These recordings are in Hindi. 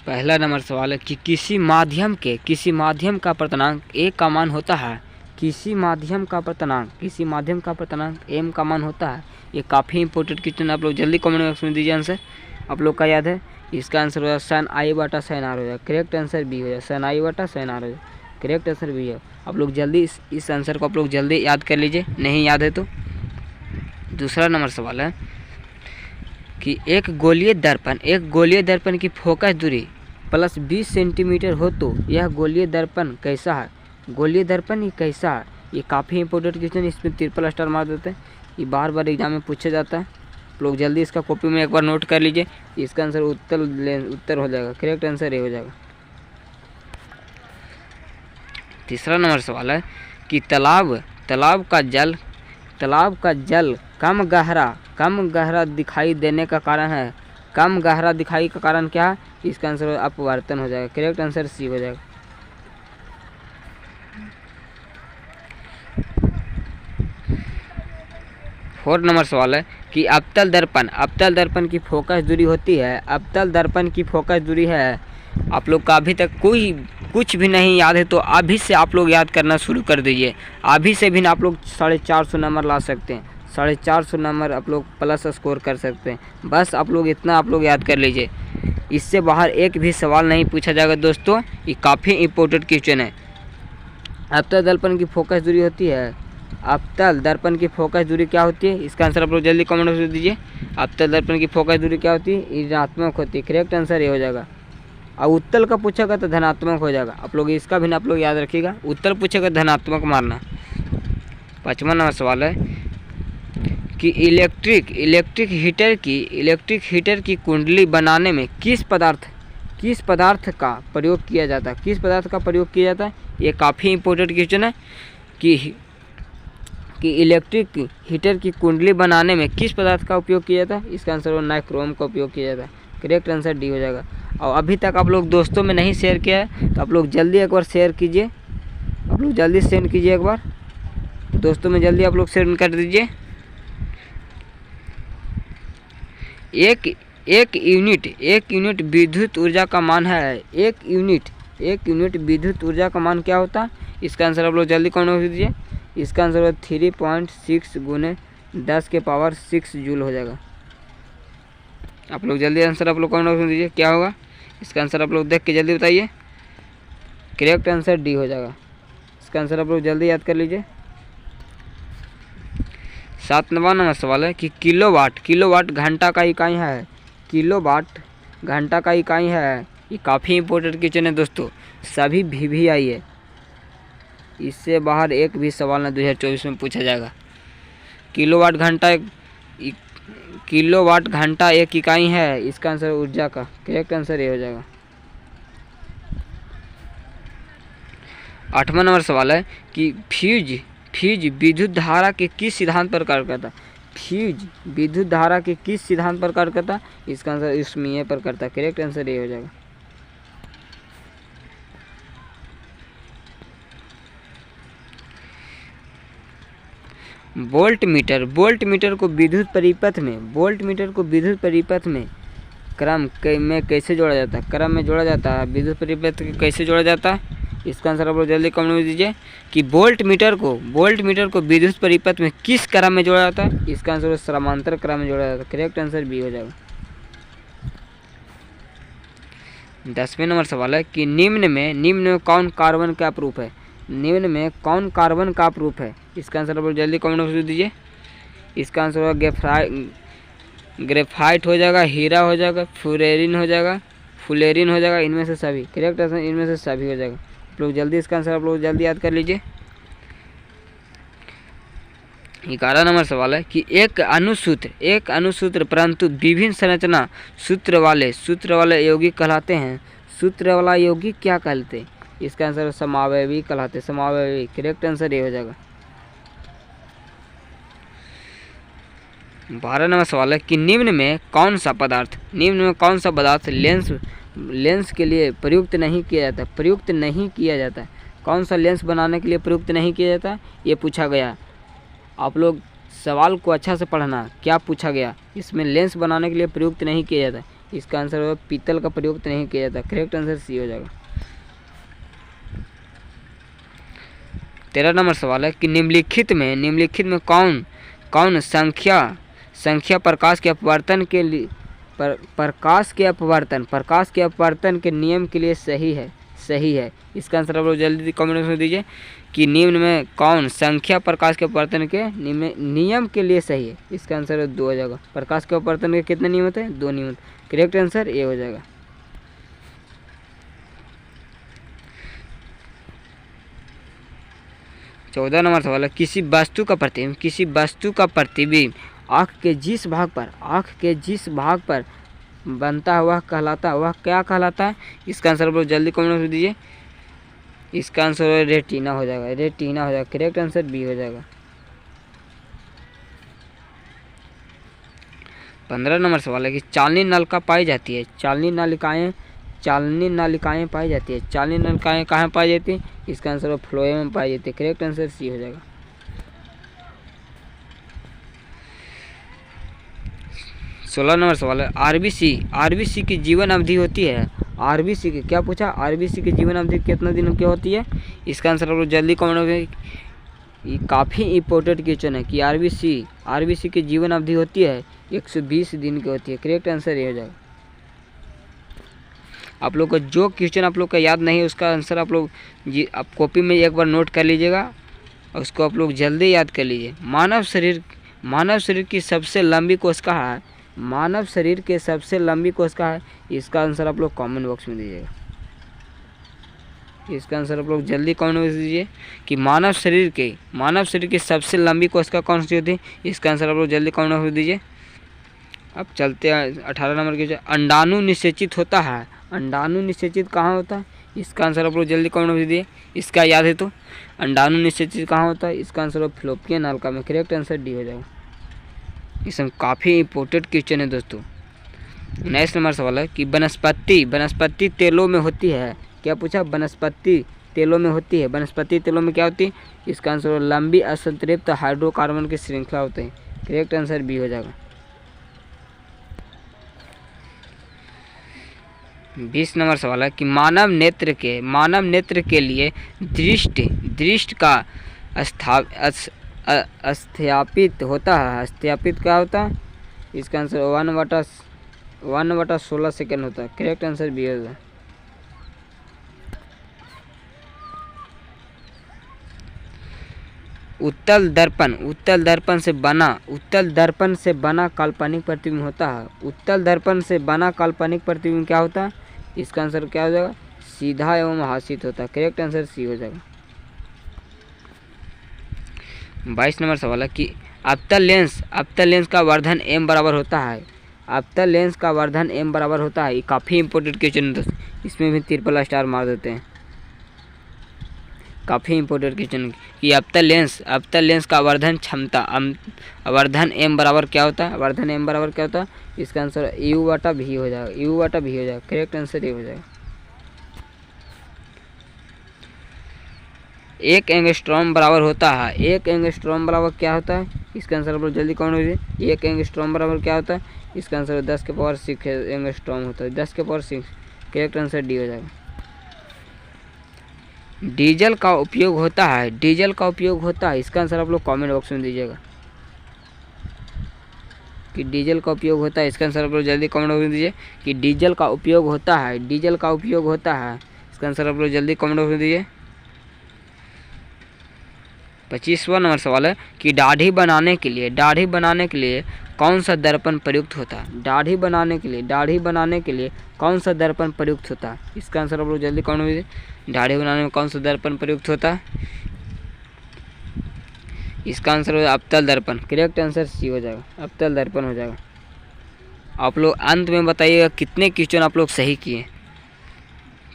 पहला नंबर सवाल है कि किसी माध्यम का अपर्तनांक a का मान होता है। किसी माध्यम का अपर्तनांक m का मान होता है। ये काफ़ी इंपॉर्टेंट क्वेश्चन, आप लोग जल्दी कमेंट बॉक्स में दीजिए आंसर। आप लोग का याद है, इसका आंसर हो जाएगा sin i बटा sin r हो जाएगा। करेक्ट आंसर बी हो जाएगा, sin i बटा sin r हो जाएगा। करेक्ट आंसर बी है। आप लोग जल्दी इस आंसर को आप लोग जल्दी याद कर लीजिए, नहीं याद है तो। दूसरा नंबर सवाल है कि एक गोलीय दर्पण की फोकस दूरी प्लस 20 सेंटीमीटर हो तो यह गोलीय दर्पण कैसा है। गोलीय दर्पण ये कैसा है, ये काफ़ी इंपॉर्टेंट क्वेश्चन, इसमें ट्रिपल स्टार मार देते हैं। ये बार बार एग्जाम में पूछा जाता है। आप लोग जल्दी इसका कॉपी में एक बार नोट कर लीजिए। इसका आंसर उत्तर हो जाएगा। करेक्ट आंसर ये हो जाएगा। तीसरा नंबर सवाल है कि तालाब का जल कम गहरा दिखाई देने का कारण है। कम गहरा दिखाई का कारण क्या है, इसका आंसर अपवर्तन हो जाएगा। करेक्ट आंसर सी हो जाएगा। फोर्थ नंबर सवाल है कि अवतल दर्पण की फोकस दूरी होती है। अवतल दर्पण की फोकस दूरी है, आप लोग का अभी तक कुछ भी नहीं याद है तो अभी से आप लोग याद करना शुरू कर दीजिए। अभी से भी आप लोग 450 नंबर ला सकते हैं। 450 नंबर आप लोग प्लस स्कोर कर सकते हैं। बस आप लोग इतना आप लोग याद कर लीजिए, इससे बाहर एक भी सवाल नहीं पूछा जाएगा दोस्तों। ये काफ़ी इंपॉर्टेंट क्वेश्चन है। अवतल दर्पण की फोकस दूरी होती है। अवतल दर्पण की फोकस दूरी क्या होती है, इसका आंसर आप लोग जल्दी कमेंट में दीजिए। अवतल दर्पण की फोकस दूरी क्या होती है, ऋणात्मक होती है। करेक्ट आंसर ये हो जाएगा। और उत्तल का पूछेगा तो धनात्मक हो जाएगा। आप लोग इसका भी आप लोग याद रखिएगा, उत्तल पूछेगा धनात्मक मारना। पाँचवा नंबर सवाल है कि इलेक्ट्रिक हीटर की कुंडली बनाने में किस पदार्थ का प्रयोग किया जाता है। किस पदार्थ का प्रयोग किया जाता है, ये काफ़ी इंपॉर्टेंट क्वेश्चन है कि इलेक्ट्रिक हीटर की कुंडली बनाने में किस पदार्थ का उपयोग किया जाता है। इसका आंसर नाइक्रोम का उपयोग किया जाता है। करेक्ट आंसर डी हो जाएगा। और अभी तक आप लोग दोस्तों में नहीं शेयर किया है तो आप लोग जल्दी एक बार शेयर कीजिए। आप लोग जल्दी सेंड कीजिए, एक बार दोस्तों में जल्दी आप लोग सेंड कर दीजिए। एक यूनिट विद्युत ऊर्जा का मान है। एक यूनिट विद्युत ऊर्जा का मान क्या होता है, इसका आंसर आप लोग जल्दी कौन हो दीजिए। इसका आंसर 3.6 गुने 10⁻⁶ जूल हो जाएगा। आप लोग जल्दी आंसर आप लोग कौन हो दीजिए, क्या होगा इसका आंसर आप लोग देख के जल्दी बताइए। करेक्ट आंसर डी हो जाएगा। इसका आंसर आप लोग जल्दी याद कर लीजिए। 7वां नंबर सवाल है कि किलोवाट घंटा का इकाई है। किलोवाट घंटा का इकाई है, ये काफ़ी इंपॉर्टेंट क्वेश्चन है दोस्तों, सभी भी आई है। इससे बाहर एक भी सवाल ना 2024 में पूछा जाएगा। किलोवाट घंटा एक इकाई है, इसका आंसर ऊर्जा का। करेक्ट आंसर ये हो जाएगा। 8वां नंबर सवाल है कि फ्यूज विद्युत धारा के किस सिद्धांत पर कार्य करता है। फ्यूज विद्युत धारा के किस सिद्धांत पर कार्य करता है, इसका आंसर ऊष्मीय पर करता है। करेक्ट आंसर ये हो जाएगा। वोल्ट मीटर को विद्युत परिपथ में क्रम में कैसे जोड़ा जाता है। क्रम में जोड़ा जाता है, विद्युत परिपथ कैसे जोड़ा जाता है, इसका आंसर आप लोग जल्दी कमेंट में दीजिए कि वोल्ट मीटर को विद्युत परिपथ में किस क्रम में जोड़ा जाता है। इसका आंसर समांतर क्रम में जोड़ा जाता है। करेक्ट आंसर बी हो जाएगा। 10वें नंबर सवाल है कि निम्न में कौन कार्बन का अपरूप है। निम्न में कौन कार्बन का अपरूप है, इसका आंसर आप लोग जल्दी कमेंट में दीजिए। इसका आंसर होगा ग्रेफाइट हो जाएगा, हीरा हो जाएगा, फुलेरिन हो जाएगा, इनमें से सभी। करेक्ट आंसर इनमें से सभी हो जाएगा। आप लोग जल्दी इसका आंसर आप लोग जल्दी याद कर लीजिए। 11 नंबर सवाल है कि एक अनुसूत्र परंतु विभिन्न संरचना सूत्र वाले यौगिक कहलाते हैं। सूत्र वाला यौगिक क्या कहलाते हैं, इसका आंसर समावयवी कहलाते हैं। समावयवी। करेक्ट आंसर ये हो जाएगा। 12 नंबर सवाल है कि निम्न में कौन सा पदार्थ लेंस के लिए प्रयुक्त नहीं किया जाता है। कौन सा लेंस बनाने के लिए प्रयुक्त नहीं किया जाता है, ये पूछा गया। आप लोग सवाल को अच्छा से पढ़ना, क्या पूछा गया, इसमें लेंस बनाने के लिए प्रयुक्त नहीं किया जाता है। इसका आंसर होगा पीतल का प्रयोग तो नहीं किया जाता। करेक्ट आंसर सी हो जाएगा। 13 नंबर सवाल है कि निम्नलिखित में कौन संख्या प्रकाश के अपवर्तन के लिए प्रकाश के अपवर्तन के नियम के लिए सही है। इसका आंसर आप लोग जल्दी कमेंट में दीजिए कि निम्न में कौन संख्या प्रकाश के अपवर्तन के नियम के लिए सही है। इसका आंसर 2 हो जाएगा। प्रकाश के अपवर्तन के कितने नियम होते हैं? 2 नियम। करेक्ट आंसर ए हो जाएगा। चौदह नंबर सवाल है किसी वस्तु का प्रतिबिंब आँख के जिस भाग पर बनता हुआ कहलाता है वह क्या कहलाता है? इसका आंसर आप लोग जल्दी कमेंट में दीजिए। इसका आंसर रेटिना हो जाएगा। करेक्ट आंसर बी हो जाएगा। 15 नंबर सवाल है कि चालनी नलिका पाई जाती है। चालनी नलिकाएं पाई जाती है। चालनी नलिकाएं कहाँ पाई जाती है? इसका आंसर फ्लोएम में पाई जाती है। करेक्ट आंसर सी हो जाएगा। 16 नंबर सवाल है आरबीसी की जीवन अवधि होती है। आरबीसी की क्या पूछा? आरबीसी की जीवन अवधि कितना दिन की होती है? इसका आंसर आप लोग जल्दी कमेंट में। ये काफ़ी इम्पोर्टेंट क्वेश्चन है कि आरबीसी की जीवन अवधि होती है 120 दिन की होती है। करेक्ट आंसर ये हो जाएगा। आप लोग को जो क्वेश्चन आप लोग का याद नहीं है उसका आंसर आप लोग आप कॉपी में एक बार नोट कर लीजिएगा और उसको आप लोग जल्दी याद कर लीजिए। मानव शरीर की सबसे लंबी कोशिका है। मानव शरीर के सबसे लंबी कोशिका है। इसका आंसर आप लोग कमेंट बॉक्स में दीजिएगा। इसका आंसर आप लोग जल्दी कमेंट में दीजिए कि मानव शरीर की सबसे लंबी कोशिका कौन सी होती है? इसका आंसर आप लोग जल्दी कमेंट में दीजिए। अब चलते हैं 18 नंबर के। अंडाणु निषेचित होता है। अंडाणु निषेचित कहाँ होता है? इसका आंसर आप लोग जल्दी कमेंट में दीजिए। इसका याद है तो अंडाणु निषेचित कहाँ होता है? इसका आंसर फ्लोपियन नलिका में। करेक्ट आंसर डी हो जाएगा। इसमें काफ़ी इंपॉर्टेंट क्वेश्चन है दोस्तों। 19 नंबर सवाल है कि वनस्पति तेलों में होती है। क्या पूछा? वनस्पति तेलों में होती है। वनस्पति तेलों में क्या होती है? इसका आंसर लंबी असंतृप्त हाइड्रोकार्बन की श्रृंखला होते हैं। करेक्ट आंसर बी हो जाएगा। 20 नंबर सवाल है कि मानव नेत्र के लिए दृष्टि का स्थापित होता है। स्थापित क्या होता है? इसका आंसर 1/16 सेकेंड होता है। करेक्ट आंसर बी होगा। उत्तल दर्पण से बना काल्पनिक प्रतिबिंब होता है। उत्तल दर्पण से बना काल्पनिक प्रतिबिंब क्या होता है? इसका आंसर क्या हो जाएगा? सीधा एवं हासित होता है। करेक्ट आंसर सी हो जाएगा। 22 नंबर सवाल है कि अवतल लेंस का वर्धन m बराबर होता है। अवतल लेंस का वर्धन m बराबर होता है। ये काफ़ी इंपॉर्टेंट क्वेश्चन है दोस्तों। इसमें भी ट्रिपल स्टार मार देते हैं। काफ़ी इंपॉर्टेंट क्वेश्चन कि अवतल लेंस का वर्धन m बराबर क्या होता है? वर्धन m बराबर क्या होता है? इसका आंसर u/v हो जाएगा। करेक्ट आंसर ये हो जाएगा। 1 एंगस्ट्रॉम बराबर होता है। 1 एंगस्ट्रॉम बराबर क्या होता है? इसका आंसर आप लोग जल्दी कमेंट कीजिए। 1 एंगस्ट्रॉम बराबर क्या होता है? इसका आंसर 10⁻6 एंगस्ट्रॉम होता है। 10⁻6। करेक्ट आंसर डी हो जाएगा। डीजल का उपयोग होता है। इसका आंसर आप लोग कमेंट बॉक्स में दीजिएगा कि डीजल का उपयोग होता है। इसका आंसर आप लोग जल्दी कमेंट बॉक्स में दीजिए कि डीजल का उपयोग होता है। इसका आंसर आप लोग जल्दी कमेंट बॉक्स में दीजिए। 25वां नंबर सवाल है कि दाढ़ी बनाने के लिए कौन सा दर्पण प्रयुक्त होता है? दाढ़ी बनाने के लिए कौन सा दर्पण प्रयुक्त होता है? इसका आंसर आप लोग जल्दी कमेंट में दीजिए। दाढ़ी बनाने में कौन सा दर्पण प्रयुक्त होता है? इसका आंसर हो अवतल दर्पण। करेक्ट आंसर सी हो जाएगा। अवतल दर्पण हो जाएगा। आप लोग अंत में बताइएगा कितने क्वेश्चन आप लोग सही किए।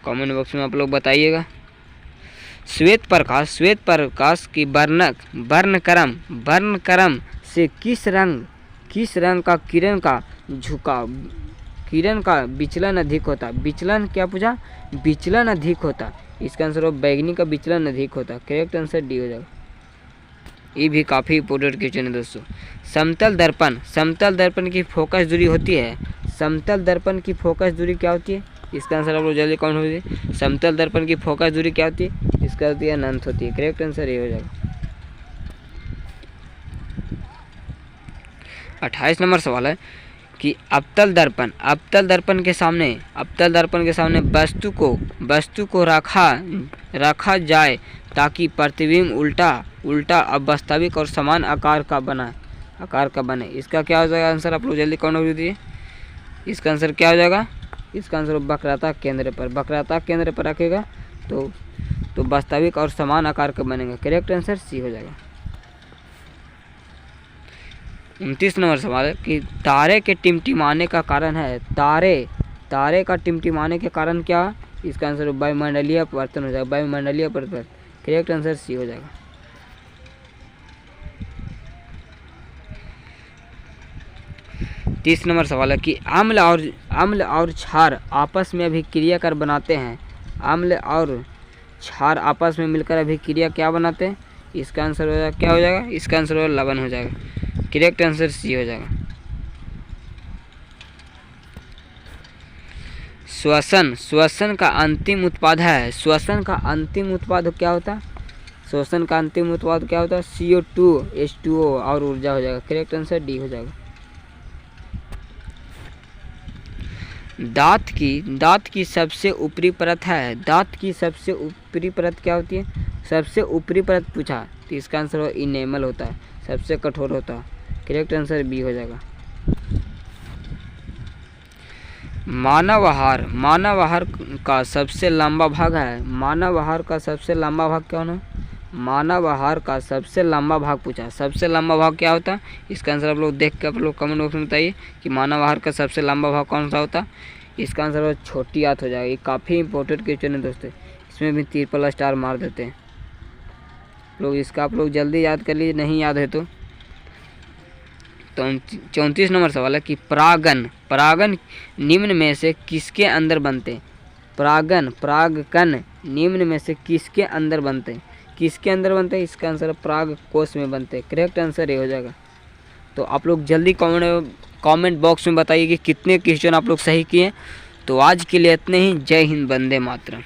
कमेंट बॉक्स में आप लोग बताइएगा। श्वेत प्रकाश की वर्णक्रम से किस रंग का किरण का विचलन अधिक होता है? विचलन क्या पूछा? विचलन अधिक होता। इसका आंसर हो बैगनी का विचलन अधिक होता। करेक्ट आंसर डी हो जाएगा। ये भी काफ़ी इंपॉर्टेंट क्वेश्चन है दोस्तों। समतल दर्पण की फोकस दूरी होती है। समतल दर्पण की फोकस दूरी क्या होती है? इसका आंसर आप लोग जल्दी कौन होती है? समतल दर्पण की फोकस दूरी क्या होती है? इसका होती है अनंत होती है। करेक्ट आंसर ये हो जाएगा। 28 नंबर सवाल है कि अवतल दर्पण के सामने वस्तु को रखा जाए ताकि प्रतिबिंब उल्टा अवास्तविक और समान आकार का बने। इसका क्या हो जाएगा आंसर? आप लोग जल्दी कौन हो दीजिए। इसका आंसर क्या हो जाएगा? इसका आंसर वक्रता केंद्र पर रखेगा तो वास्तविक और समान आकार का बनेगा। करेक्ट आंसर सी हो जाएगा। 29 नंबर सवाल है कि तारे के टिमटिमाने का कारण है। तारे का टिमटिमाने के कारण क्या? इसका आंसर वायुमंडलीय परिवर्तन हो जाएगा। वायुमंडलीय परिवर्तन। करेक्ट आंसर सी हो जाएगा। 30 नंबर सवाल है कि अम्ल और क्षार आपस में अभिक्रिया कर बनाते हैं। अम्ल और क्षार आपस में मिलकर अभिक्रिया क्या बनाते हैं? इसका आंसर क्या हो जाएगा? इसका आंसर लवण हो जाएगा। करेक्ट आंसर सी हो जाएगा। श्वसन का अंतिम उत्पाद है। श्वसन का अंतिम उत्पाद क्या होता है? CO2 H2O और ऊर्जा हो जाएगा। करेक्ट आंसर डी हो जाएगा। दांत की सबसे ऊपरी परत है। दांत की सबसे ऊपरी परत क्या होती है? सबसे ऊपरी परत पूछा तो इसका आंसर इनेमल होता है, सबसे कठोर होता है। करेक्ट आंसर बी हो जाएगा। मानव आहार का सबसे लंबा भाग है। मानव आहार का सबसे लंबा भाग क्या होना? मानव आहार का सबसे लंबा भाग पूछा। सबसे लंबा भाग क्या होता है? इसका आंसर आप लोग देख के आप लोग कमेंट बॉक्स में बताइए कि मानव आहार का सबसे लंबा भाग कौन सा होता है। इसका आंसर छोटी आंत हो जाएगा। ये काफ़ी इंपॉर्टेंट क्वेश्चन है दोस्तों, इसमें भी ट्रिपल स्टार मार देते हैं लोग। इसका आप लोग जल्दी याद कर लीजिए, नहीं याद है तो 34 नंबर सवाल है कि परागन निम्न में से किसके अंदर बनते हैं? परागकण निम्न में से किसके अंदर बनते हैं? इसका आंसर पराग कोश में बनते हैं। करेक्ट आंसर ये हो जाएगा। तो आप लोग जल्दी कमेंट बॉक्स में बताइए कि कितने क्वेश्चन आप लोग सही किए। तो आज के लिए इतने ही। जय हिंद, वंदे मातरम।